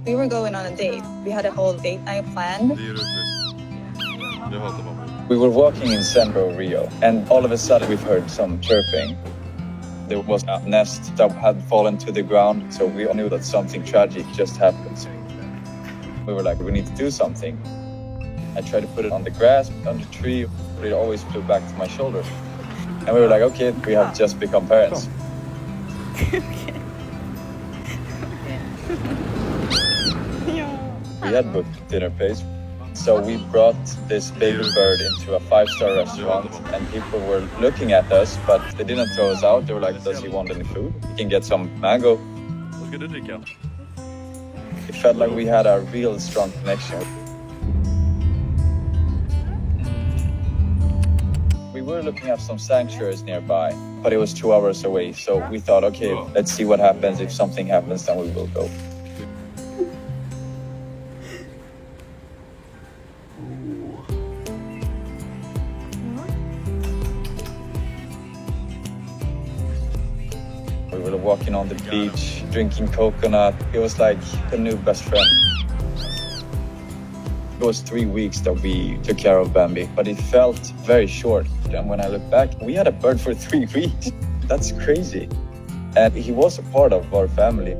We were going on a date. We had a whole date night planned. We were walking in central Rio, and all of a sudden we've heard some chirping. There was a nest that had fallen to the ground, so we all knew that something tragic just happened. We were like, we need to do something. I tried to put it on the grass, on the tree, but it always flew back to my shoulder. And we were like, okay, we have just become parents. We had booked dinner place. So we brought this baby bird into a 5-star restaurant, and people were looking at us, but they didn't throw us out. They were like, does he want any food? He can get some mango. It felt like we had a real strong connection. We were looking at some sanctuaries nearby, but it was 2 hours away. So we thought, okay, let's see what happens. If something happens, then we will go. We were walking on the beach, drinking coconut. It was like a new best friend. It was 3 weeks that we took care of Bambi, but it felt very short. And when I look back, we had a bird for 3 weeks. That's crazy. And he was a part of our family.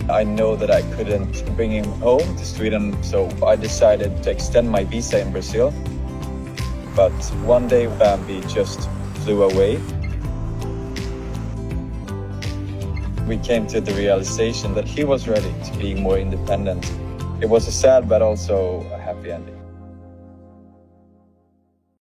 I know that I couldn't bring him home to Sweden, so I decided to extend my visa in Brazil. But one day Bambi just flew away. We came to the realization that he was ready to be more independent. It was a sad but also a happy ending.